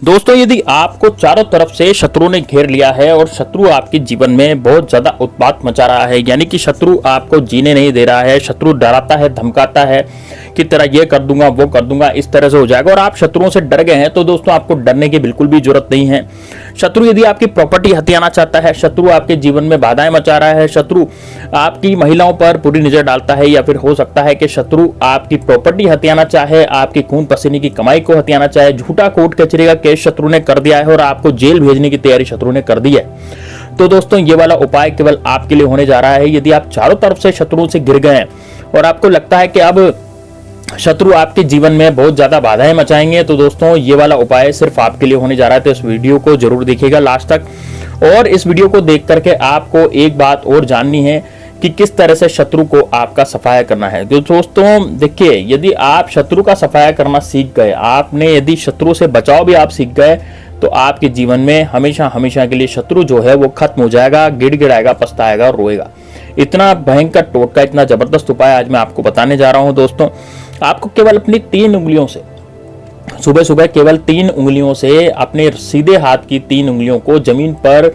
दोस्तों, यदि आपको चारों तरफ से शत्रु ने घेर लिया है और शत्रु आपके जीवन में बहुत ज्यादा उत्पात मचा रहा है, यानी कि शत्रु आपको जीने नहीं दे रहा है, शत्रु डराता है, धमकाता है कि तेरा ये कर दूंगा, वो कर दूंगा, इस तरह से हो जाएगा और आप शत्रुओं से डर गए हैं, तो दोस्तों आपको डरने की बिल्कुल भी जरूरत नहीं है। शत्रु यदि आपकी प्रॉपर्टी हथियाना चाहता है, शत्रु आपके जीवन में बाधाएं मचा रहा है, शत्रु आपकी महिलाओं पर पूरी नजर डालता है, या फिर हो सकता है कि शत्रु आपकी प्रॉपर्टी हथियाना चाहे, आपकी खून पसीने की कमाई को हथियाना चाहे, झूठा कोर्ट कचहरी का केस शत्रु ने कर दिया है और आपको जेल भेजने की तैयारी शत्रु ने कर दी है। तो दोस्तों ये वाला उपाय केवल आपके लिए होने जा रहा है। यदि आप चारों तरफ से शत्रुओं से घिर गए हैं और आपको लगता है कि अब शत्रु आपके जीवन में बहुत ज्यादा बाधाएं मचाएंगे, तो दोस्तों ये वाला उपाय सिर्फ आपके लिए होने जा रहा है। तो इस वीडियो को जरूर देखिएगा लास्ट तक, और इस वीडियो को देख करके आपको एक बात और जाननी है कि किस तरह से शत्रु को आपका सफाया करना है। तो दोस्तों देखिए, यदि आप शत्रु का सफाया करना सीख गए, आपने यदि शत्रु से बचाव भी आप सीख गए, तो आपके जीवन में हमेशा हमेशा के लिए शत्रु जो है वो खत्म हो जाएगा, गिड़गिड़ाएगा, पछताएगा और रोएगा। इतना भयंकर टोटका, इतना जबरदस्त उपाय आज मैं आपको बताने जा रहा हूं। दोस्तों आपको केवल अपनी 3 उंगलियों से, सुबह सुबह केवल 3 उंगलियों से अपने सीधे हाथ की 3 उंगलियों को जमीन पर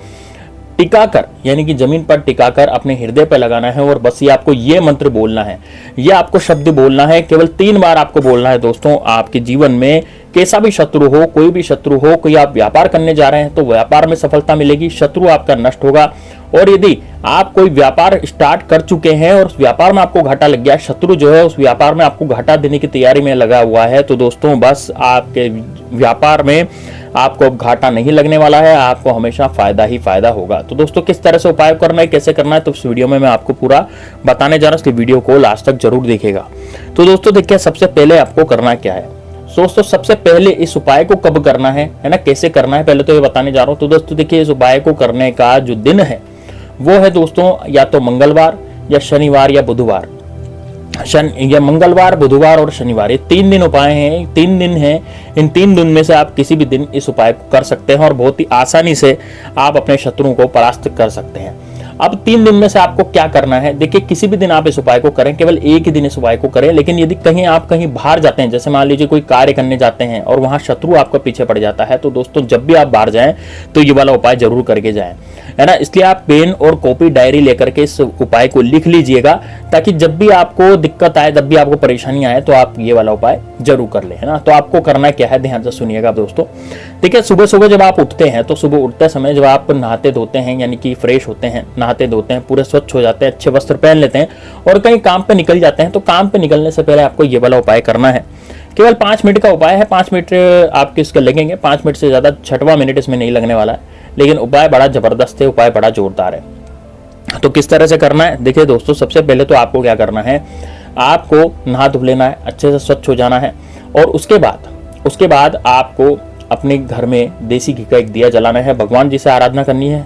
टिकाकर, यानी कि जमीन पर टिकाकर अपने हृदय पर लगाना है और बस ये आपको ये मंत्र बोलना है, ये आपको शब्द बोलना है, केवल 3 बार आपको बोलना है। दोस्तों आपके जीवन में कैसा भी शत्रु हो, कोई भी शत्रु हो, कोई आप व्यापार करने जा रहे हैं तो व्यापार में सफलता मिलेगी, शत्रु आपका नष्ट होगा। और यदि आप कोई व्यापार स्टार्ट कर चुके हैं और उस व्यापार में आपको घाटा लग गया, शत्रु जो है उस व्यापार में आपको घाटा देने की तैयारी में लगा हुआ है, तो दोस्तों बस आपके व्यापार में आपको अब घाटा नहीं लगने वाला है, आपको हमेशा फायदा ही फायदा होगा। तो दोस्तों किस तरह से उपाय करना है, कैसे करना है, तो इस वीडियो में मैं आपको पूरा बताने जा रहा हूं, इसलिए वीडियो को लास्ट तक जरूर देखिएगा। तो दोस्तों देखिए, सबसे पहले आपको करना क्या है। दोस्तों सबसे पहले इस उपाय को कब करना है ना, कैसे करना है, पहले तो ये बताने जा रहा हूं। तो दोस्तों देखिए, इस उपाय को करने का जो दिन है वो है दोस्तों या तो मंगलवार या शनिवार या बुधवार। या मंगलवार, बुधवार और शनिवार, ये 3 दिन उपाय हैं, 3 दिन हैं। इन 3 दिन में से आप किसी भी दिन इस उपाय को कर सकते हैं और बहुत ही आसानी से आप अपने शत्रुओं को परास्त कर सकते हैं। अब 3 दिन में से आपको क्या करना है, देखिए किसी भी दिन आप इस उपाय को करें, केवल एक ही दिन इस उपाय को करें। लेकिन यदि कहीं आप कहीं बाहर जाते हैं, जैसे मान लीजिए कोई कार्य करने जाते हैं और वहां शत्रु आपको पीछे पड़ जाता है, तो दोस्तों जब भी आप बाहर जाएं तो ये वाला उपाय जरूर करके जाएं, है ना। इसलिए आप पेन और कॉपी डायरी लेकर के इस उपाय को लिख लीजिएगा, ताकि जब भी आपको दिक्कत आए, जब भी आपको परेशानी आए, तो आप ये वाला उपाय जरूर कर ले, है ना। तो आपको करना क्या है, ध्यान से सुनिएगा दोस्तों। देखिए सुबह सुबह जब आप उठते हैं, तो सुबह उठते समय जब आप नहाते धोते हैं, यानी कि फ्रेश होते हैं, नहाते धोते हैं, पूरे स्वच्छ हो जाते हैं, अच्छे वस्त्र पहन लेते हैं और कहीं काम पे निकल जाते हैं, तो काम पे निकलने से पहले आपको ये वाला उपाय करना है। केवल 5 मिनट का उपाय है, 5 मिनट आपके इसके लगेंगे, 5 मिनट से ज्यादा 6वां मिनट इसमें नहीं लगने वाला है, लेकिन उपाय बड़ा जबरदस्त है, उपाय बड़ा जोरदार है। तो किस तरह से करना है, देखिए दोस्तों सबसे पहले तो आपको क्या करना है, आपको नहा धो लेना है, अच्छे से स्वच्छ हो जाना है और उसके बाद आपको अपने घर में देसी घी का एक दिया जलाना है, भगवान जी से आराधना करनी है।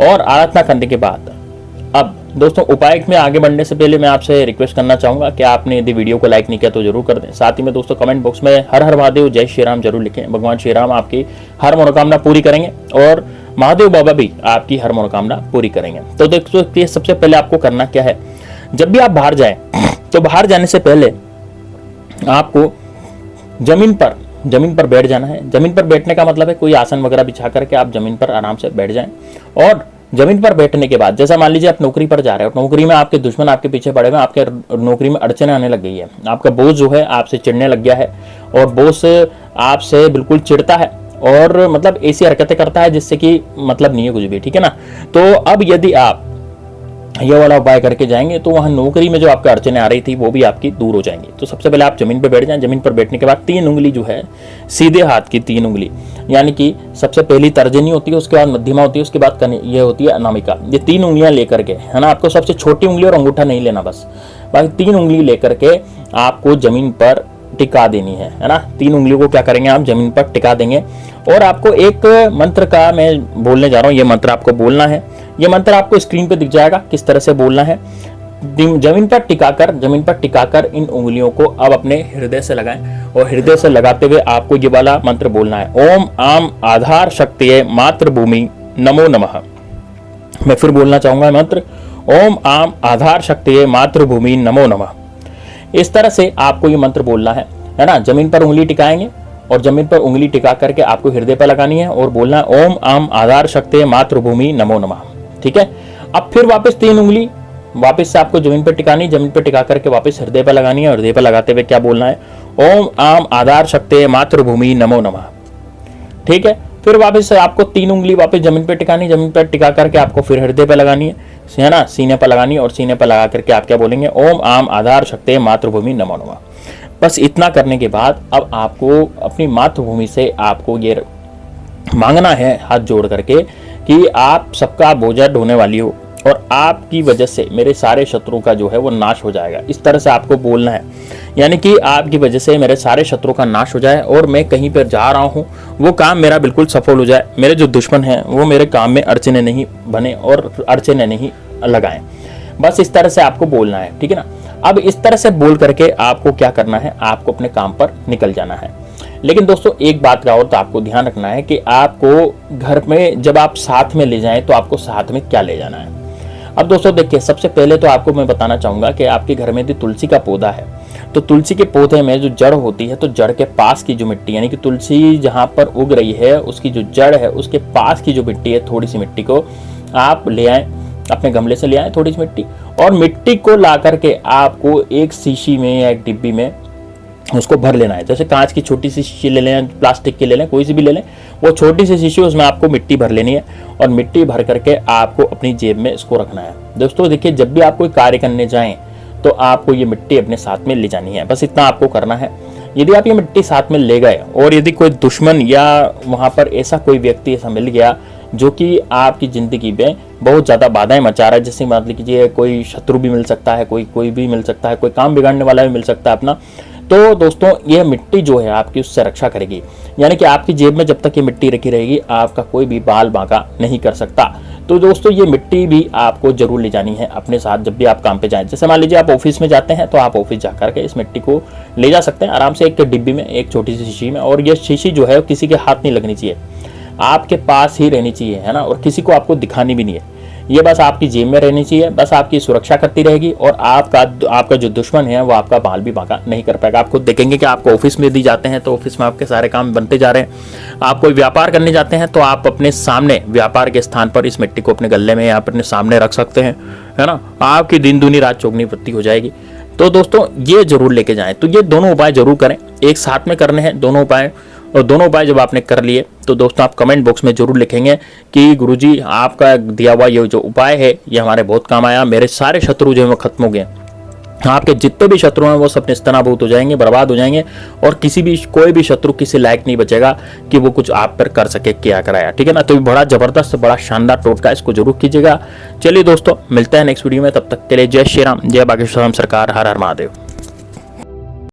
और आराधना करने के बाद अब दोस्तों उपाय में आगे बढ़ने से पहले मैं आपसे रिक्वेस्ट करना चाहूंगा कि आपने यदि वीडियो को लाइक नहीं किया तो जरूर कर दें। साथ ही में दोस्तों कमेंट बॉक्स में हर हर महादेव, जय श्री राम जरूर लिखें। भगवान श्री राम आपकी हर मनोकामना पूरी करेंगे और महादेव बाबा भी आपकी हर मनोकामना पूरी करेंगे। तो दोस्तों सबसे पहले आपको करना क्या है, जब भी आप बाहर जाएं तो बाहर जाने से पहले आपको जमीन पर बैठ जाना है। जमीन पर बैठने का मतलब है कोई आसन वगैरह बिछा करके आप जमीन पर आराम से बैठ जाएं। और जमीन पर बैठने के बाद, जैसा मान लीजिए आप नौकरी पर जा रहे हो, नौकरी में आपके दुश्मन आपके पीछे पड़े हुए, आपके नौकरी में अड़चने आने लग गई है, आपका बॉस जो है आपसे चिढ़ने लग गया है और बॉस आपसे बिल्कुल चिढ़ता है और मतलब ऐसी हरकतें करता है जिससे कि मतलब नहीं है कुछ भी, ठीक है ना। तो अब यदि आप ये वाला उपाय करके जाएंगे तो वहां नौकरी में जो आपका अड़चने आ रही थी वो भी आपकी दूर हो जाएंगी। तो सबसे पहले आप जमीन पर बैठ जाएं। जमीन पर बैठने के बाद 3 उंगली जो है, सीधे हाथ की 3 उंगली, यानी कि सबसे पहली तर्जनी होती है, उसके बाद मध्यमा होती है, उसके बाद ये होती है अनामिका, ये 3 उंगलियां लेकर के, है ना, आपको सबसे छोटी उंगली और अंगूठा नहीं लेना, बस बाकी 3 उंगली लेकर के आपको जमीन पर टिका देनी है ना। 3 उंगलियों को क्या करेंगे, आप जमीन पर टिका देंगे और आपको एक मंत्र का मैं बोलने जा रहा हूं, ये मंत्र आपको बोलना है। ये मंत्र आपको स्क्रीन पे दिख जाएगा किस तरह से बोलना है। जमीन पर टिकाकर इन उंगलियों को अब अपने हृदय से लगाएं और हृदय से लगाते हुए आपको ये वाला मंत्र बोलना है, ओम आम आधार शक्तिये मातृभूमि नमो नमः। मैं फिर बोलना चाहूंगा मंत्र, ओम आम आधार शक्तिये मातृभूमि नमो नमः। इस तरह से आपको ये मंत्र बोलना है ना। जमीन पर उंगली टिकाएंगे और जमीन पर उंगली टिका करके आपको हृदय पर लगानी है और बोलना है ओम आम आधार शक्ति मातृभूमि नमो नमः। ठीक है, अब फिर वापस 3 उंगली वापस से आपको जमीन पर टिकानी, जमीन पर टिका करके वापस हृदय पर लगानी है। हृदय पर लगाते हुए क्या बोलना है, ओम आम आधार शक्ति मातृभूमि नमो नमः। ठीक है, फिर वापस से आपको 3 उंगली वापस जमीन पर टिकानी, जमीन पर टिका करके आपको फिर हृदय पर लगानी है ना, सीने पर लगानी है और सीने पर लगा करके आप क्या बोलेंगे, ओम आम आधार शक्ति मातृभूमि नमो नमः। बस इतना करने के बाद अब आपको अपनी मातृभूमि से आपको ये मांगना है हाथ जोड़ करके कि आप सबका बोझा ढोने वाली हो और आपकी वजह से मेरे सारे शत्रु का जो है वो नाश हो जाएगा। इस तरह से आपको बोलना है, यानी कि आपकी वजह से मेरे सारे शत्रु का नाश हो जाए और मैं कहीं पर जा रहा हूँ वो काम मेरा बिल्कुल सफल हो जाए, मेरे जो दुश्मन हैं वो मेरे काम में अड़चने नहीं बने और अड़चने नहीं लगाएं। बस इस तरह से आपको बोलना है। ठीक है ना, अब इस तरह से बोल करके आपको क्या करना है, आपको अपने काम पर निकल जाना है। लेकिन दोस्तों एक बात का और तो आपको ध्यान रखना है कि आपको घर में जब आप साथ में ले जाएं तो आपको साथ में क्या ले जाना है। अब दोस्तों देखिए, सबसे पहले तो आपको मैं बताना चाहूंगा कि आपके घर में यदि तुलसी का पौधा है तो तुलसी के पौधे में जो जड़ होती है तो जड़ के पास की जो मिट्टी, यानी कि तुलसी जहां पर उग रही है उसकी जो जड़ है उसके पास की जो मिट्टी है, थोड़ी सी मिट्टी को आप ले आए, अपने गमले से ले आए थोड़ी सी मिट्टी, और मिट्टी को ला करके आपको एक शीशी में या एक डिब्बी में उसको भर लेना है। जैसे कांच की छोटी सी शीशी ले लें, प्लास्टिक की ले लें, कोई सी भी ले लें, वो छोटी सी शीशी उसमें आपको मिट्टी भर लेनी है और मिट्टी भर करके आपको अपनी जेब में इसको रखना है। दोस्तों देखिए, जब भी आप कोई कार्य करने जाएं तो आपको ये मिट्टी अपने साथ में ले जानी है, बस इतना आपको करना है। यदि आप ये मिट्टी साथ में ले गए और यदि कोई दुश्मन या वहां पर ऐसा कोई व्यक्ति ऐसा मिल गया जो कि आपकी जिंदगी में बहुत ज़्यादा बाधाएं मचा रहा है, जैसे मान लीजिए कोई शत्रु भी मिल सकता है, कोई भी मिल सकता है, कोई काम बिगाड़ने वाला भी मिल सकता है अपना, तो दोस्तों ये मिट्टी जो है आपकी उससे रक्षा करेगी। यानी कि आपकी जेब में जब तक ये मिट्टी रखी रहेगी आपका कोई भी बाल बांका नहीं कर सकता। तो दोस्तों ये मिट्टी भी आपको जरूर ले जानी है अपने साथ जब भी आप काम पे जाएं। जैसे मान लीजिए आप ऑफिस में जाते हैं तो आप ऑफिस जा करके इस मिट्टी को ले जा सकते हैं आराम से एक डिब्बी में, एक छोटी सी शीशी में, और ये शीशी जो है किसी के हाथ नहीं लगनी चाहिए, आपके पास ही रहनी चाहिए, है ना, और किसी को आपको दिखानी भी नहीं है, ये बस आपकी जेब में रहनी चाहिए, बस आपकी सुरक्षा करती रहेगी और आपका जो दुश्मन है वो आपका बाल भी बांका नहीं कर पाएगा। आप खुद देखेंगे कि आपको ऑफिस में दी जाते हैं तो ऑफिस में आपके सारे काम बनते जा रहे हैं। आप कोई व्यापार करने जाते हैं तो आप अपने सामने व्यापार के स्थान पर इस मिट्टी को अपने गले में या अपने सामने रख सकते हैं, है ना, आपकी दिन दूनी रात चौगनी बत्ती हो जाएगी। तो दोस्तों ये जरूर लेके जाएं। तो ये दोनों उपाय जरूर करें, एक साथ में करने हैं दोनों उपाय, और दोनों उपाय जब आपने कर लिए तो दोस्तों आप कमेंट बॉक्स में जरूर लिखेंगे कि गुरुजी आपका दिया हुआ ये जो उपाय है ये हमारे बहुत काम आया, मेरे सारे शत्रु जो है वो खत्म हो गए, आपके जितने भी शत्रु हैं वो सब निस्तनाबूत हो जाएंगे, बर्बाद हो जाएंगे, और कोई भी शत्रु किसी लायक नहीं बचेगा कि वो कुछ आप पर कर सके, क्या कराया। ठीक है ना, तो बड़ा जबरदस्त बड़ा शानदार टोटका, इसको जरूर कीजिएगा। चलिए दोस्तों मिलते हैं नेक्स्ट वीडियो में, तब तक के लिए जय श्री राम, जय बागेश्वर धाम सरकार, हर हर महादेव।